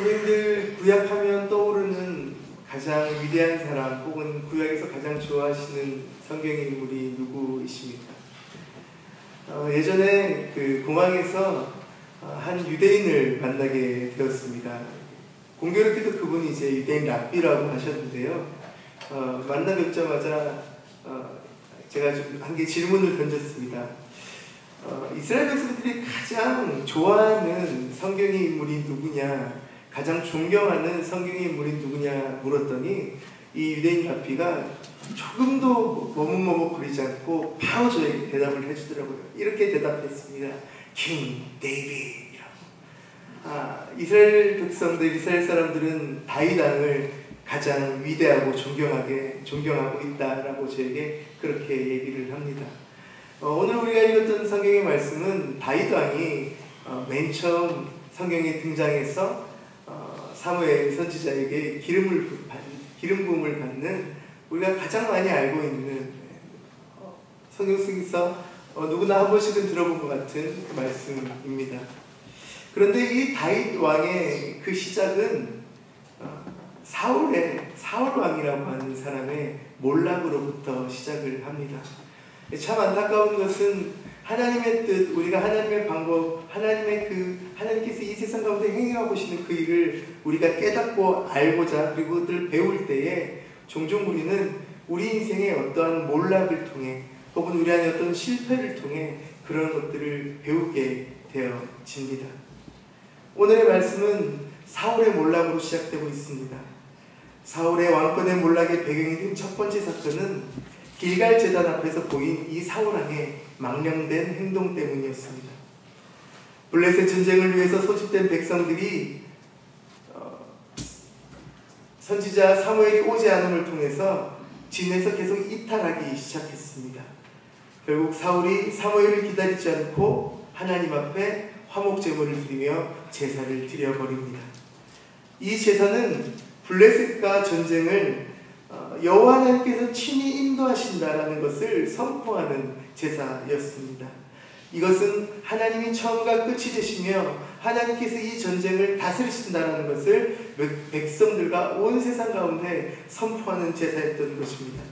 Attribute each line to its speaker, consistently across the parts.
Speaker 1: 성도님들 구약하면 떠오르는 가장 위대한 사람 혹은 구약에서 가장 좋아하시는 성경의 인물이 누구이십니까? 예전에 그 공항에서 한 유대인을 만나게 되었습니다. 공교롭게도 그분이 이제 유대인 랍비라고 하셨는데요. 만나 뵙자마자 제가 좀 한 개 질문을 던졌습니다. 이스라엘 백성들이 가장 좋아하는 성경의 인물이 누구냐, 가장 존경하는 성경의 인물이 누구냐 물었더니 이 유대인 랍비가 조금도 머뭇머뭇거리지 않고 바로 저에게 대답을 해주더라고요. 이렇게 대답했습니다. 킹 데이비드라고. 이스라엘 백성들, 이스라엘 사람들은 다윗 왕을 가장 위대하고 존경하고 있다라고 저에게 그렇게 얘기를 합니다. 오늘 우리가 읽었던 성경의 말씀은 다윗 왕이 맨 처음 성경에 등장해서 사무엘 선지자에게 기름 부음을 받는 우리가 가장 많이 알고 있는 성경 속에서 누구나 한 번씩은 들어본 것 같은 그 말씀입니다. 그런데 이 다윗 왕의 그 시작은 사울 왕이라고 하는 사람의 몰락으로부터 시작을 합니다. 참 안타까운 것은 하나님의 뜻, 우리가 하나님의 방법, 하나님께서 이 세상 가운데 행하고 계시는 그 일을 우리가 깨닫고 알고자 그리고 그것을 배울 때에 종종 우리는 우리 인생의 어떠한 몰락을 통해 혹은 우리 안에 어떤 실패를 통해 그런 것들을 배우게 되어집니다. 오늘의 말씀은 사울의 몰락으로 시작되고 있습니다. 사울의 왕권의 몰락의 배경이 된 첫 번째 사건은 길갈 제단 앞에서 보인 이 사울 왕의 망령된 행동 때문이었습니다. 블레셋 전쟁을 위해서 소집된 백성들이 선지자 사무엘이 오지 않음을 통해서 진에서 계속 이탈하기 시작했습니다. 결국 사울이 사무엘을 기다리지 않고 하나님 앞에 화목제물을 드리며 제사를 드려버립니다. 이 제사는 블레셋과 전쟁을 여호와 하나님께서 친히 인도하신다라는 것을 선포하는 제사였습니다. 이것은 하나님이 처음과 끝이 되시며 하나님께서 이 전쟁을 다스리신다는 것을 백성들과 온 세상 가운데 선포하는 제사였던 것입니다.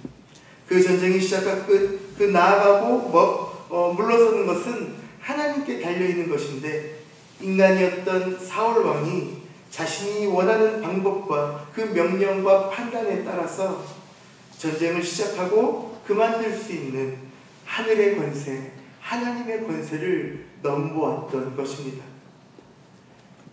Speaker 1: 그 전쟁이 시작과 끝, 그 나아가고 물러서는 것은 하나님께 달려있는 것인데 인간이었던 사울 왕이 자신이 원하는 방법과 그 명령과 판단에 따라서 전쟁을 시작하고 그만둘 수 있는 하늘의 권세, 하나님의 권세를 넘보았던 것입니다.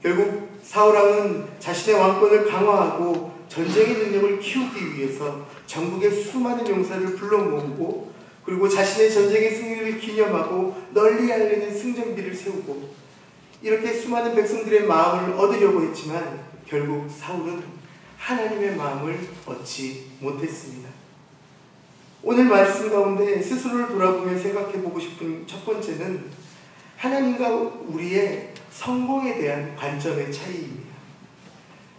Speaker 1: 결국 사울왕은 자신의 왕권을 강화하고 전쟁의 능력을 키우기 위해서 전국의 수많은 용사를 불러 모으고 그리고 자신의 전쟁의 승리를 기념하고 널리 알리는 승전비를 세우고 이렇게 수많은 백성들의 마음을 얻으려고 했지만 결국 사울은 하나님의 마음을 얻지 못했습니다. 오늘 말씀 가운데 스스로를 돌아보며 생각해보고 싶은 첫 번째는 하나님과 우리의 성공에 대한 관점의 차이입니다.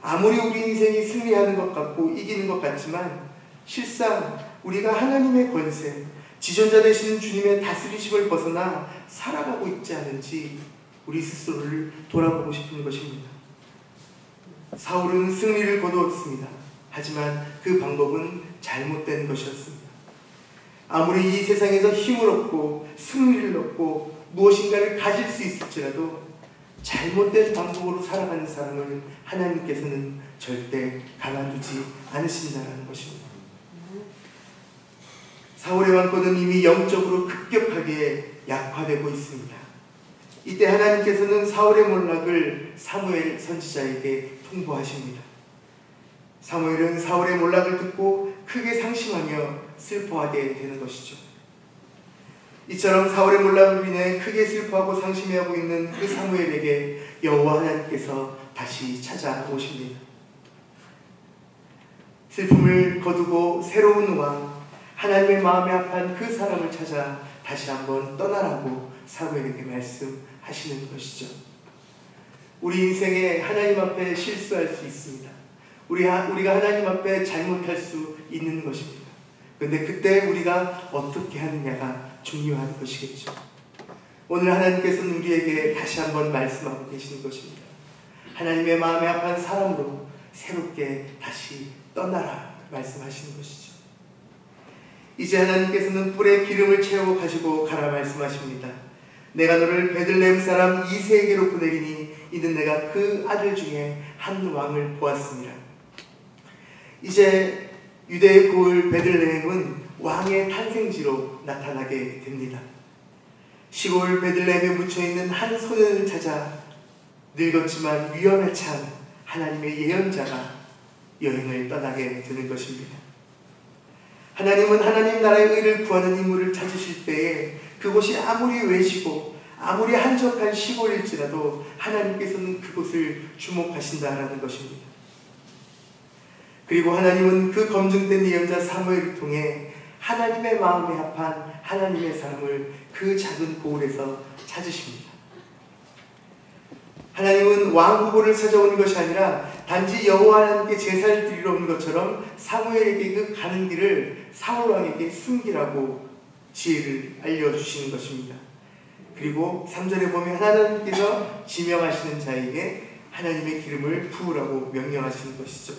Speaker 1: 아무리 우리 인생이 승리하는 것 같고 이기는 것 같지만 실상 우리가 하나님의 권세, 지존자 되시는 주님의 다스리심을 벗어나 살아가고 있지 않은지 우리 스스로를 돌아보고 싶은 것입니다. 사울은 승리를 거두었습니다. 하지만 그 방법은 잘못된 것이었습니다. 아무리 이 세상에서 힘을 얻고 승리를 얻고 무엇인가를 가질 수 있을지라도 잘못된 방법으로 살아가는 사람을 하나님께서는 절대 가만두지 않으신다는 것입니다. 사울의 왕권은 이미 영적으로 급격하게 약화되고 있습니다. 이때 하나님께서는 사울의 몰락을 사무엘 선지자에게 통보하십니다. 사무엘은 사울의 몰락을 듣고 크게 상심하며 슬퍼하게 되는 것이죠. 이처럼 사울의 몰락을 인해 크게 슬퍼하고 상심해하고 있는 그 사무엘에게 여호와 하나님께서 다시 찾아오십니다. 슬픔을 거두고 새로운 왕, 하나님의 마음에 합한 그 사람을 찾아 다시 한번 떠나라고 사무엘에게 말씀하시는 것이죠. 우리 인생에 하나님 앞에 실수할 수 있습니다. 우리가 하나님 앞에 잘못할 수 있는 것입니다. 그런데 그때 우리가 어떻게 하느냐가 중요한 것이겠죠. 오늘 하나님께서는 우리에게 다시 한번 말씀하고 계시는 것입니다. 하나님의 마음에 합한 사람으로 새롭게 다시 떠나라 말씀하시는 것이죠. 이제 하나님께서는 뿔에 기름을 채우고 가지고 가라 말씀하십니다. 내가 너를 베들레헴 사람 이새에게로 보내리니 이는 내가 그 아들 중에 한 왕을 보았습니다. 이제 유대의 고을 베들레헴은 왕의 탄생지로 나타나게 됩니다. 시골 베들레헴에 묻혀있는 한 소년을 찾아 늙었지만 위험에 찬 하나님의 예언자가 여행을 떠나게 되는 것입니다. 하나님은 하나님 나라의 의를 구하는 인물을 찾으실 때에 그곳이 아무리 외지고 아무리 한적한 시골일지라도 하나님께서는 그곳을 주목하신다라는 것입니다. 그리고 하나님은 그 검증된 예언자 사무엘을 통해 하나님의 마음에 합한 하나님의 사람을 그 작은 고을에서 찾으십니다. 하나님은 왕 후보를 찾아오는 것이 아니라 단지 여호와 하나님께 제사를 드리러 온 것처럼 사무엘에게 그 가는 길을 사울 왕에게 숨기라고 지혜를 알려주시는 것입니다. 그리고 3절에 보면 하나님께서 지명하시는 자에게 하나님의 기름을 부으라고 명령하시는 것이죠.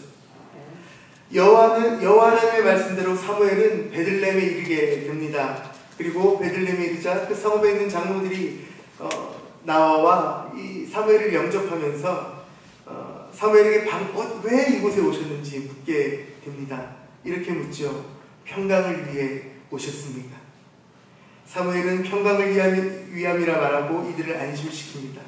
Speaker 1: 여호와 하나님의 말씀대로 사무엘은 베들레헴에 이르게 됩니다. 그리고 베들레헴에 이르자 그 성읍에 있는 장로들이 나와 이 사무엘을 영접하면서 사무엘에게 왜 이곳에 오셨는지 묻게 됩니다. 이렇게 묻죠. 평강을 위해 오셨습니까? 사무엘은 평강을 위함이라 말하고 이들을 안심시킵니다.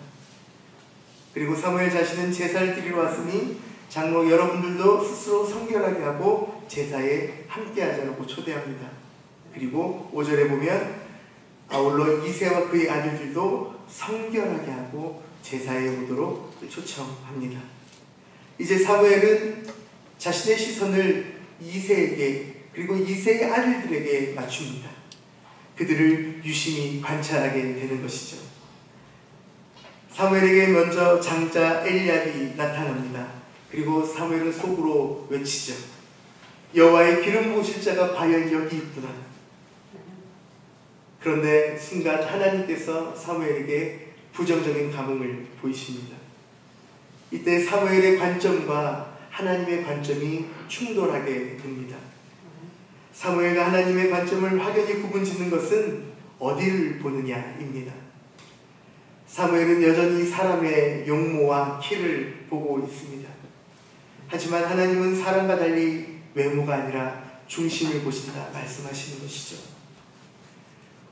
Speaker 1: 그리고 사무엘 자신은 제사를 드리러 왔으니 장로 여러분들도 스스로 성결하게 하고 제사에 함께하자고 초대합니다. 그리고 5절에 보면 아울러 이새와 그의 아들들도 성결하게 하고 제사에 오도록 초청합니다. 이제 사무엘은 자신의 시선을 이새에게 그리고 이새의 아들들에게 맞춥니다. 그들을 유심히 관찰하게 되는 것이죠. 사무엘에게 먼저 장자 엘리압이 나타납니다. 그리고 사무엘은 속으로 외치죠. 여호와의 기름 부으실 자가 과연 여기 있구나. 그런데 순간 하나님께서 사무엘에게 부정적인 감흥을 보이십니다. 이때 사무엘의 관점과 하나님의 관점이 충돌하게 됩니다. 사무엘과 하나님의 관점을 확연히 구분짓는 것은 어디를 보느냐입니다. 사무엘은 여전히 사람의 용모와 키를 보고 있습니다. 하지만 하나님은 사람과 달리 외모가 아니라 중심을 보신다 말씀하시는 것이죠.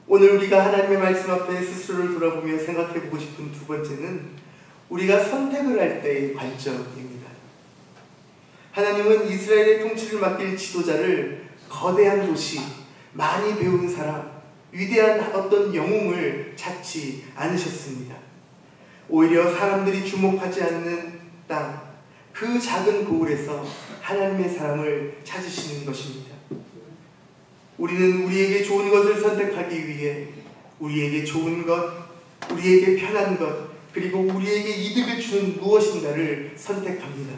Speaker 1: 오늘 우리가 하나님의 말씀 앞에 스스로를 돌아보며 생각해보고 싶은 두 번째는 우리가 선택을 할 때의 관점입니다. 하나님은 이스라엘의 통치를 맡길 지도자를 거대한 도시, 많이 배운 사람, 위대한 어떤 영웅을 찾지 않으셨습니다. 오히려 사람들이 주목하지 않는 땅, 그 작은 고을에서 하나님의 사람을 찾으시는 것입니다. 우리는 우리에게 좋은 것을 선택하기 위해 우리에게 좋은 것, 우리에게 편한 것, 그리고 우리에게 이득을 주는 무엇인가를 선택합니다.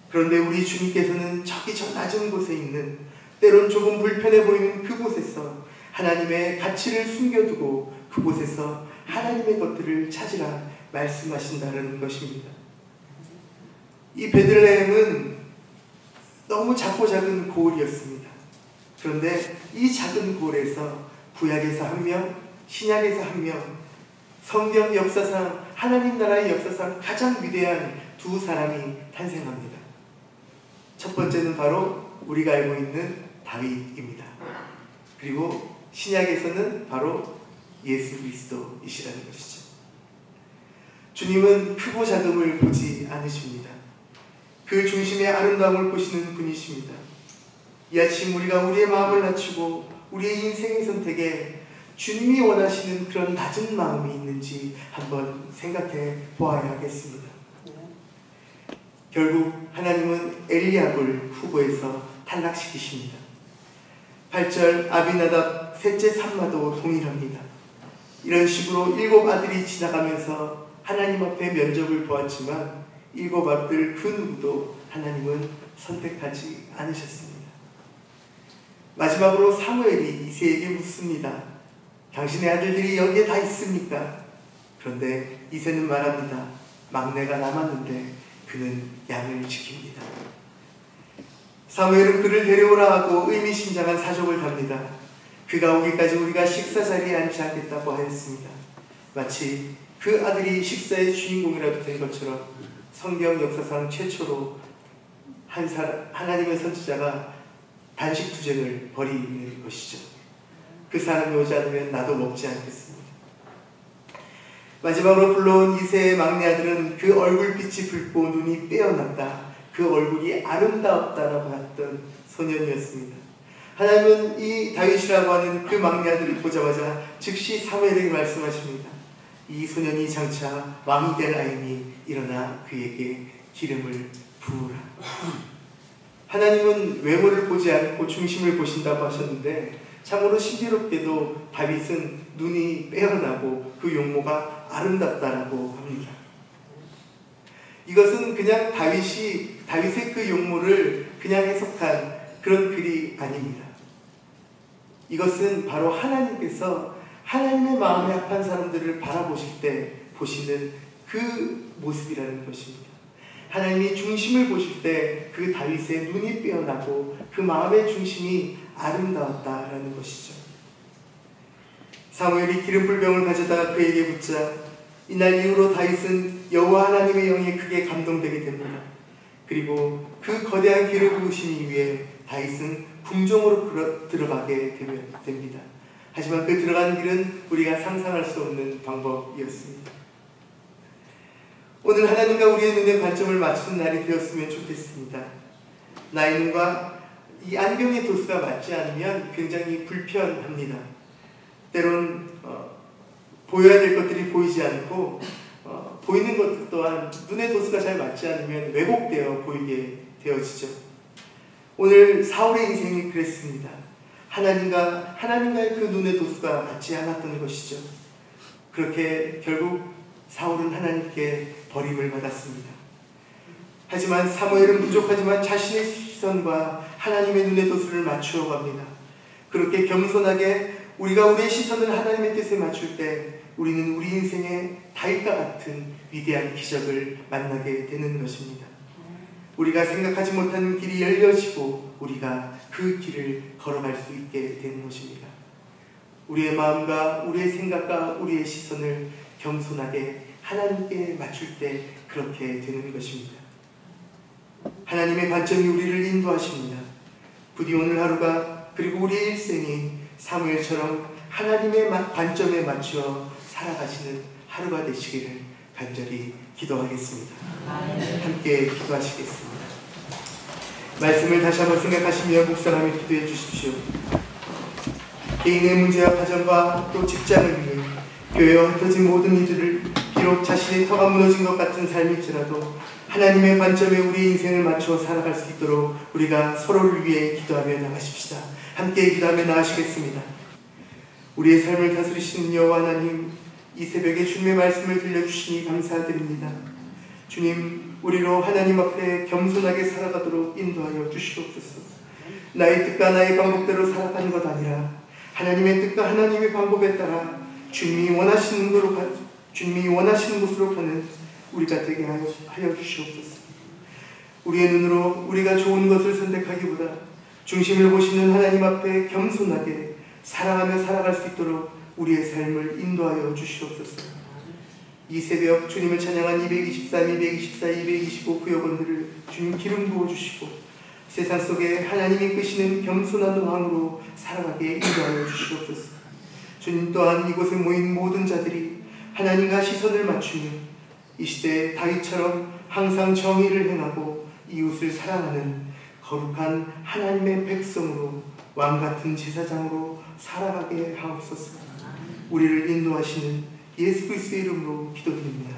Speaker 1: 그런데 우리 주님께서는 저기 저 낮은 곳에 있는 때론 조금 불편해 보이는 그곳에서 하나님의 가치를 숨겨두고 그곳에서 하나님의 것들을 찾으라 말씀하신다는 것입니다. 이 베들레헴은 너무 작고 작은 고을이었습니다. 그런데 이 작은 고을에서 구약에서 한 명, 신약에서 한 명, 성경 역사상 하나님 나라의 역사상 가장 위대한 두 사람이 탄생합니다. 첫 번째는 바로 우리가 알고 있는 다윗입니다. 그리고 신약에서는 바로 예수 그리스도이시라는 것이죠. 주님은 크고 작음을 보지 않으십니다. 그 중심의 아름다움을 보시는 분이십니다. 이 아침 우리가 우리의 마음을 낮추고 우리의 인생의 선택에 주님이 원하시는 그런 낮은 마음이 있는지 한번 생각해 보아야 하겠습니다. 결국 하나님은 엘리압을 후보에서 탈락시키십니다. 8절 아비나답 셋째 삼마도 동일합니다. 이런 식으로 7 아들이 지나가면서 하나님 앞에 면접을 보았지만 7 아들 그 누구도 하나님은 선택하지 않으셨습니다. 마지막으로 사무엘이 이새에게 묻습니다. 당신의 아들들이 여기에 다 있습니까? 그런데 이새는 말합니다. 막내가 남았는데 그는 양을 지킵니다. 사무엘은 그를 데려오라 하고 의미심장한 사족을 합니다. 그가 오기까지 우리가 식사 자리에 앉지 않겠다고 하였습니다. 마치 그 아들이 식사의 주인공이라도 된 것처럼 성경 역사상 최초로 하나님의 선지자가 단식 투쟁을 벌이는 것이죠. 그 사람이 오지 않으면 나도 먹지 않겠습니다. 마지막으로 불러온 이새의 막내 아들은 그 얼굴빛이 붉고 눈이 빼어났다, 그 얼굴이 아름다웠다라고 했던 소년이었습니다. 하나님은 이 다윗이라고 하는 그 막내 아들을 보자마자 즉시 사무엘에게 말씀하십니다. 이 소년이 장차 왕이 될 아이니 일어나 그에게 기름을 부으라. 하나님은 외모를 보지 않고 중심을 보신다고 하셨는데, 참으로 신비롭게도 다윗은 눈이 빼어나고 그 용모가 아름답다라고 합니다. 이것은 그냥 다윗의 그 용모를 그냥 해석한 그런 글이 아닙니다. 이것은 바로 하나님께서 하나님의 마음에 합한 사람들을 바라보실 때 보시는 그 모습이라는 것입니다. 하나님이 중심을 보실 때 그 다윗의 눈이 빼어나고 그 마음의 중심이 아름다웠다라는 것이죠. 사무엘이 기름불병을 가져다가 그에게 붓자 이날 이후로 다윗은 여호와 하나님의 영에 크게 감동되게 됩니다. 그리고 그 거대한 기름 부으심 위에 다윗은 궁정으로 들어가게 됩니다. 하지만 그 들어가는 길은 우리가 상상할 수 없는 방법이었습니다. 오늘 하나님과 우리의 눈의 관점을 맞추는 날이 되었으면 좋겠습니다. 나의 눈과 이 안경의 도수가 맞지 않으면 굉장히 불편합니다. 때론 보여야 될 것들이 보이지 않고 보이는 것 또한 눈의 도수가 잘 맞지 않으면 왜곡되어 보이게 되어지죠. 오늘 사울의 인생이 그랬습니다. 하나님과의 그 눈의 도수가 맞지 않았던 것이죠. 그렇게 결국 사울은 하나님께 버림을 받았습니다. 하지만 사무엘은 부족하지만 자신의 시선과 하나님의 눈의 도수를 맞추어 갑니다. 그렇게 겸손하게 우리가 우리의 시선을 하나님의 뜻에 맞출 때 우리는 우리 인생의 다윗과 같은 위대한 기적을 만나게 되는 것입니다. 우리가 생각하지 못하는 길이 열려지고 우리가 그 길을 걸어갈 수 있게 되는 것입니다. 우리의 마음과 우리의 생각과 우리의 시선을 겸손하게 하나님께 맞출 때 그렇게 되는 것입니다. 하나님의 관점이 우리를 인도하십니다. 부디 오늘 하루가 그리고 우리의 일생이 사무엘처럼 하나님의 관점에 맞추어 살아가시는 하루가 되시기를 간절히 기도하겠습니다. 함께 기도하시겠습니다. 말씀을 다시 한번 생각하시며 묵상하며 기도해 주십시오. 개인의 문제와 가정과 또 직장을 위해 교회와 흩어진 모든 이들을 비록 자신의 터가 무너진 것 같은 삶일지라도 하나님의 관점에 우리 인생을 맞추어 살아갈 수 있도록 우리가 서로를 위해 기도하며 나가십시다. 함께 기도하며 나가시겠습니다. 우리의 삶을 다스리시는 여호와 하나님, 이 새벽에 주님의 말씀을 들려주시니 감사드립니다. 주님, 우리로 하나님 앞에 겸손하게 살아가도록 인도하여 주시옵소서. 나의 뜻과 나의 방법대로 살아가는 것 아니라 하나님의 뜻과 하나님의 방법에 따라 주님이 원하시는 곳으로 가는 우리가 되게 하여 주시옵소서. 우리의 눈으로 우리가 좋은 것을 선택하기보다 중심을 보시는 하나님 앞에 겸손하게 사랑하며 살아갈 수 있도록 우리의 삶을 인도하여 주시옵소서. 이 새벽 주님을 찬양한 223, 224, 225 구역원들을 주님 기름 부어주시고 세상 속에 하나님이 끄시는 겸손한 왕으로 살아가게 인도하여 주시옵소서. 주님 또한 이곳에 모인 모든 자들이 하나님과 시선을 맞추며 이 시대에 다윗처럼 항상 정의를 행하고 이웃을 사랑하는 거룩한 하나님의 백성으로 왕같은 제사장으로 살아가게 하옵소서. 우리를 인도하시는 예수 그리스도의 이름으로 기도드립니다.